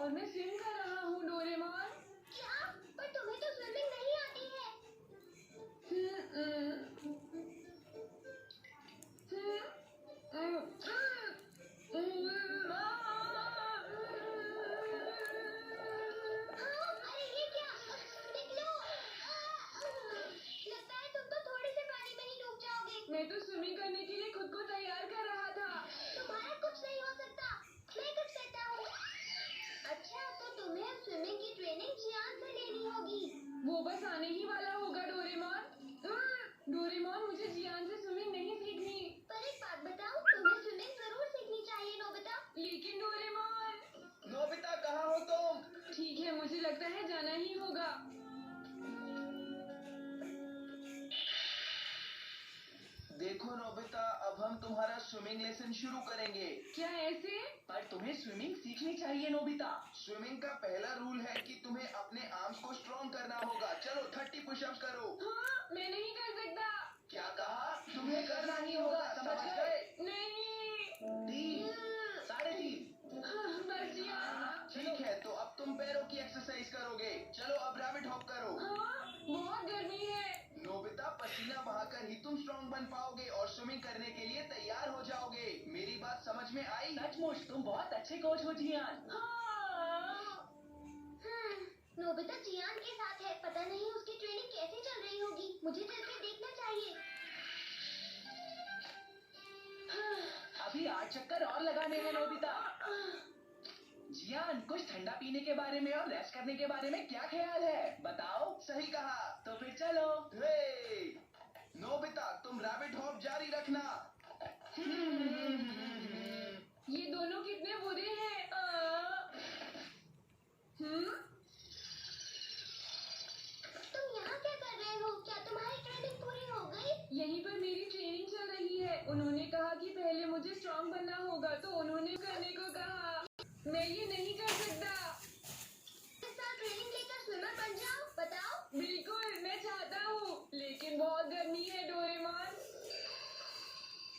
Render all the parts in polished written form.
और मैं स्विम कर रहा हूँ डोरेमोन। क्या? पर तुम्हें तो स्विमिंग नहीं आती है। अरे ये क्या? निकलो। लगता है तुम तो थोड़े से पानी में ही डूब जाओगे। मैं तो स्विमिंग करने के लिए खुद को तैयार कर रहा था। तुम्हारा कुछ नहीं हो सकता, मैं कुछ कहता हूँ। अच्छा, तो तुम्हें स्विमिंग की ट्रेनिंग जियान से लेनी होगी। वो बस आने ही वाला होगा डोरेमोन। डोरेमोन, मुझे जियान से स्विमिंग नहीं सीखनी। पर एक बात बताओ, तुम्हें स्विमिंग जरूर सीखनी चाहिए नोबिता। लेकिन डोरेमोन। नोबिता कहाँ हो तुम? ठीक है, मुझे लगता है जाना ही होगा। देखो नोबिता, अब हम तुम्हारा स्विमिंग लेसन शुरू करेंगे। क्या ऐसे? पर तुम्हें स्विमिंग सीखनी चाहिए नोबिता। स्विमिंग का पहला रूल है कि तुम्हें अपने आर्म्स को स्ट्रॉन्ग करना होगा। चलो 30 पुशअप्स करो। हाँ, मैं नहीं कर सकता। क्या कहा? तुम्हें करना ही होगा, समझ गए? नहीं। 3, 3.5। बस जियान। ठीक है, तो अब तुम पैरों की एक्सरसाइज करोगे। चलो अब रैबिट हॉप करो। हाँ, बहुत गर्मी है। नोबिता, पसीना बहाकर ही तुम स्ट्रॉन्ग बन पाओगे और स्विमिंग करने के लिए तैयार हो जाओगे। मेरी बात समझ में आई? सचमुच तुम बहुत अच्छे कोच हो जियान। नोबिता जियान के साथ है, पता नहीं उसकी ट्रेनिंग कैसे चल रही होगी। मुझे चलकर देखना चाहिए। अभी 8 चक्कर और लगाने हैं नोबिता। जियान, कुछ ठंडा पीने के बारे में और रेस्ट करने के बारे में क्या ख्याल है? बताओ। सही कहा, तो फिर चलो। नोबिता, तुम रैबिट हॉप जारी रखना। ये दोनों कितने बुरे हैं। तुम यहाँ क्या कर रहे हो? क्या तुम्हारी ट्रेनिंग पूरी हो गई? यहीं पर मेरी ट्रेनिंग चल रही है। उन्होंने कहा कि पहले मुझे स्ट्रॉन्ग बनना होगा, तो उन्होंने करने को कहा। मैं ये नहीं कर सकता। इस साल ट्रेनिंग लेकर स्विमर बन जाओ। बताओ। बिल्कुल, मैं चाहता हूँ, लेकिन बहुत गर्मी है डोरेमोन।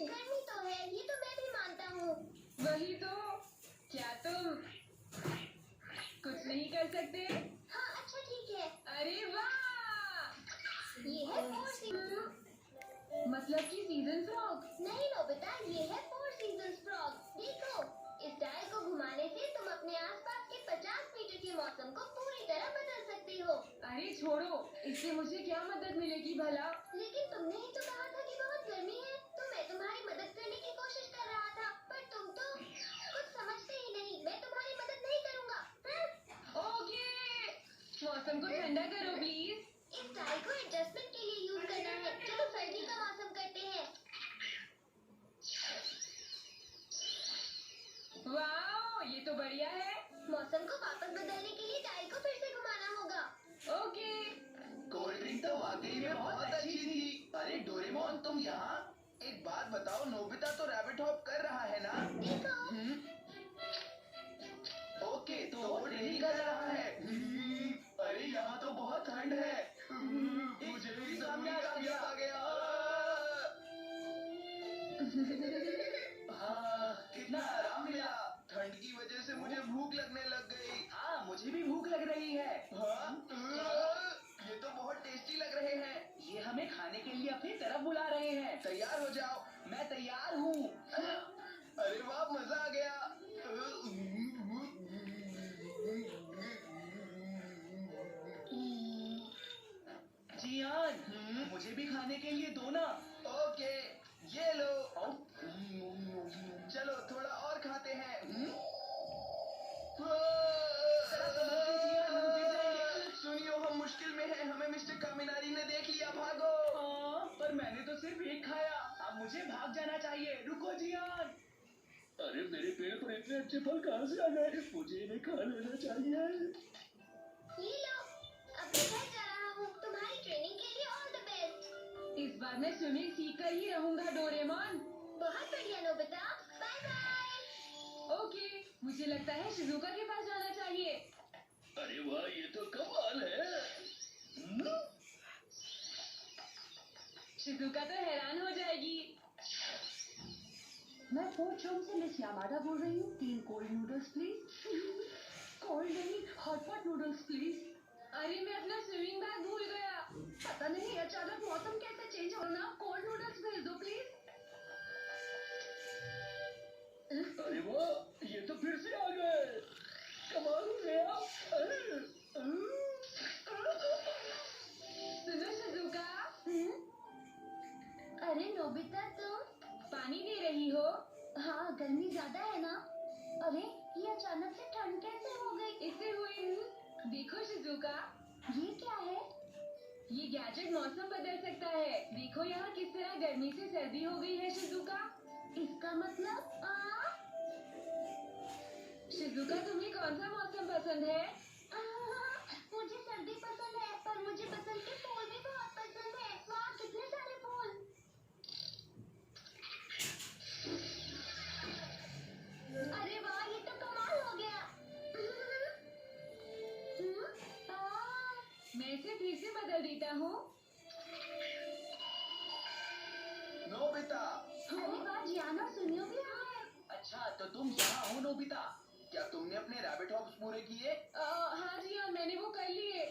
गर्मी तो है, ये तो मैं भी मानता हूँ। वही तो। क्या तुम कुछ नहीं कर सकते? हाँ, अच्छा ठीक है। अरे वाह! ये है 4 सीजन। मतलब कि सीजन फ्रॉग। नहीं नोबिता, ये है 4 सीजन फ्रॉग। देखो, इस डायल को घुमाने से तुम अपने आसपास के 50 मीटर के मौसम को पूरी तरह बदल सकते हो। अरे छोड़ो, इससे मुझे क्या मदद मिलेगी भला? लेकिन तुमने ही तो कहा था कि बहुत गर्मी है, तो मैं तुम्हारी मदद करने की कोशिश कर रहा था, पर तुम तो कुछ समझते ही नहीं। मैं तुम्हारी मदद नहीं करूँगा। ओके, मौसम को ठंडा करो प्लीज। इस डायल को एडजस्टमेंट के लिए यूज करना है। चलो सर्दी का मौसम करते हैं। वाओ, ये तो बढ़िया है। मौसम को वापस बदलने के लिए डायल को फिर से घुमाना होगा। ओके। कोल्ड ड्रिंक तो वाकई में बहुत अच्छी थी। अरे डोरेमोन, तुम यहाँ? एक बात बताओ, नोबिता तो रैबिट हॉप कर रहा है ना? देखो। ओके, तो वो ट्रेनिंग कर रहा है। अरे यहाँ तो बहुत ठंड है। मुझे भी जरूरी कामयाब आ गया। हाँ, कितना आराम मिला। ठंड की वजह से मुझे भूख लगने लग गई। हाँ, मुझे भी भूख लग रही है। हाँ? ये तो बहुत टेस्टी लग रहे हैं। ये हमें खाने के लिए अपनी तरफ बुला रहे हैं। तैयार हो जाओ। मैं तैयार हूँ। अरे वाह, मजा आ गया। जियान, मुझे भी खाने के लिए दो ना। ओके, ये लो। चलो थोड़ा और खाते हैं। सुनियो, हम मुश्किल में हैं। हमें मिस्टर कामिनारी ने देख लिया। भागो। पर मैंने तो सिर्फ एक खाया। अब मुझे भाग जाना चाहिए। रुको जियान। अरे मेरे पेड़ पर इतने अच्छे फल कहाँ से आ गए? मुझे इन्हें खा लेना चाहिए। ये लो, अब मैं घर जा रहा हूँ। तुम्हारी ट्रेनिंग के लिए ऑल द बेस्ट। इस बार मैं स्विमिंग सीख कर ही रहूंगा डोरेमोन। बहुत बढ़िया नोबिता, बाय बाय। ओके, मुझे लगता है शिजुका के पास जाना चाहिए। अरे वाह, ये तो कमाल है। शिजुका तो हैरान हो जाएगी। मैं फोर्ट चौक से मिस यामाडा बोल रही हूँ। 3 कोल्ड नूडल्स प्लीज। कोल्ड नहीं, हॉट नूडल्स प्लीज। अरे मैं अपना स्विमिंग बैग भूल गया। पता नहीं अचानक मौसम कैसे चेंज हो ना, कोल्ड नूडल्स भेज दो प्लीज। अरे वाह, ये तो फिर से आ गए। कमाल हो गया। सुनो शिजुका, अरे नोबिता तुम पानी दे रही हो? हाँ गर्मी ज्यादा है ना। अरे ये अचानक से ठंड कैसे हो गई? इससे हुई। देखो शिजुका, ये क्या है? ये गैजेट मौसम बदल सकता है। देखो यहाँ किस तरह गर्मी से सर्दी हो गई है शिजुका। इसका मतलब शिजुका, तुम्हें कौन सा मौसम पसंद है? मुझे सर्दी पसंद है, पर मुझे बसंत के फूल भी बहुत पसंद है। वाह कितने सारे फूल। अरे वाह ये तो कमाल हो गया। मैं इसे फिर से बदल देता हूँ। नोबिता। अरे वाह जियान और सुनियो भी आ गए। अच्छा तो तुम यहाँ हो नोबिता। क्या तुमने अपने रैबिट हॉप्स पूरे किए? हाँ जी हाँ, मैंने वो कर लिए।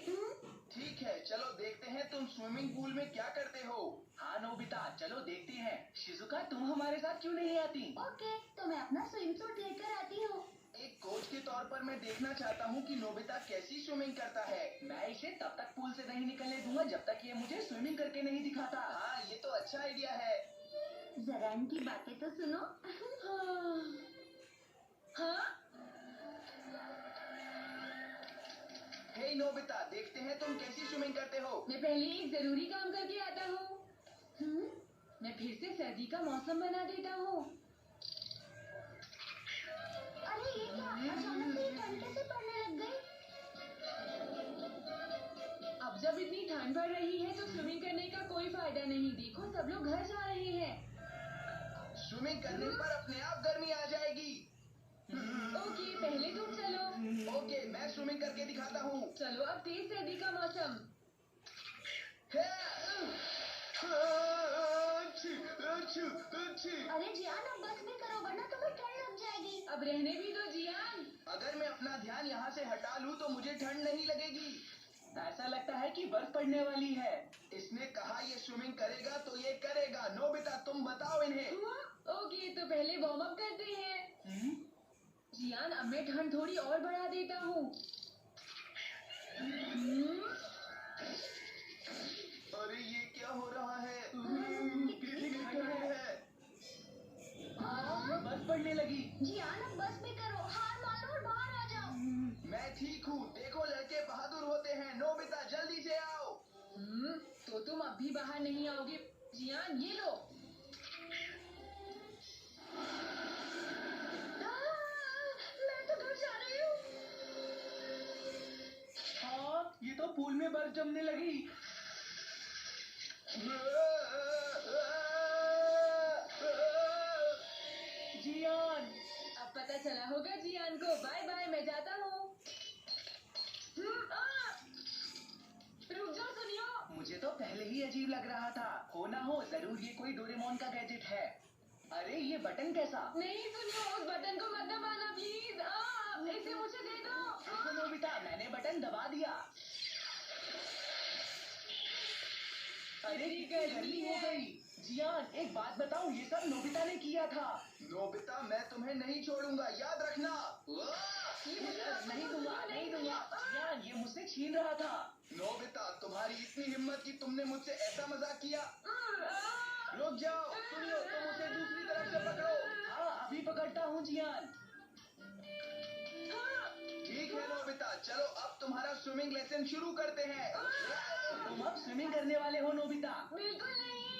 ठीक है, चलो देखते हैं तुम स्विमिंग पूल में क्या करते हो। हाँ नोबिता, चलो देखते हैं। शिजुका, तुम हमारे साथ क्यों नहीं आती? ओके तो मैं अपना स्विम सूट लेकर आती हूँ। एक कोच के तौर पर मैं देखना चाहता हूँ कि नोबिता कैसी स्विमिंग करता है। मैं इसे तब तक पूल से नहीं निकलने दूंगा जब तक ये मुझे स्विमिंग करके नहीं दिखाता। हाँ ये तो अच्छा आइडिया है। जरा इनकी बातें तो सुनो। हाँ, हे नोबिता, देखते हैं तुम कैसी स्विमिंग करते हो। मैं पहले एक जरूरी काम करके आता हूँ। मैं फिर से सर्दी का मौसम बना देता हूँ। अरे ये क्या अचानक से ये ठंड कैसे पड़ने लग गई? अब जब इतनी ठंड पड़ रही है तो स्विमिंग करने का कोई फायदा नहीं। देखो सब लोग घर जा रहे हैं। स्विमिंग करने पर अपने आप गर्मी आ जाएगी। ओके, पहले तुम चलो। ओके, मैं स्विमिंग करके दिखाता हूँ। चलो, अब तेज सर्दी का मौसम। अरे जियान अब बस भी करो वरना तुम्हें ठंड लग जाएगी। अब रहने भी दो जियान। अगर मैं अपना ध्यान यहाँ से हटा लूँ तो मुझे ठंड नहीं लगेगी। ऐसा लगता है कि बर्फ पड़ने वाली है। इसने कहा ये स्विमिंग करेगा तो ये करेगा। नोबिता तुम बताओ इन्हें। ओके, तो पहले वार्म अप करते हैं। जियान, अब मैं ठंड थोड़ी और बढ़ा देता हूँ। अरे ये क्या हो रहा है? कितनी ठंड है। बर्फ पड़ने लगी। जियान अब बस भी करो, हार मान लो और बाहर आ जाओ। मैं ठीक हूँ। देखो लड़के बहादुर होते हैं। नोबिता जल्दी से आओ। तो तुम अब भी बाहर नहीं आओगे। जियान, ये लो। मैं तो घर जा रही हूँ। हाँ, ये तो पूल में बर्फ जमने लगी। जियान, अब पता चला होगा जियान को। बाय बाय, मैं जाता हूँ। रुक जाओ सुनियो। मुझे तो पहले ही अजीब लग रहा था। हो ना हो जरूर ये कोई डोरेमोन का गैजेट है। अरे ये बटन कैसा? नहीं सुनियो, उस बटन को मत दबाना प्लीज। इसे मुझे दे दो। देखो नोबिता, मैंने बटन दबा दिया। अरे कितनी गर्मी हो गई। जियान, एक बात बताओ, ये सब नोबिता ने किया था। नोबिता, मैं तुम्हें नहीं छोड़ूंगा, याद रखना। नहीं दूंगा, नहीं दूंगा। जियान, ये मुझसे छीन रहा था। नोबिता, तुम्हारी इतनी हिम्मत कि तुमने मुझसे ऐसा मजाक किया। रुक जाओ, सुनियो, तुम उसे दूसरी तरफ से पकड़ो। हाँ, अभी पकड़ता हूँ जियान। ठीक है नोबिता, चलो अब तुम्हारा स्विमिंग लेसन शुरू करते हैं। तुम अब स्विमिंग करने वाले हो नोबिता। बिल्कुल नहीं।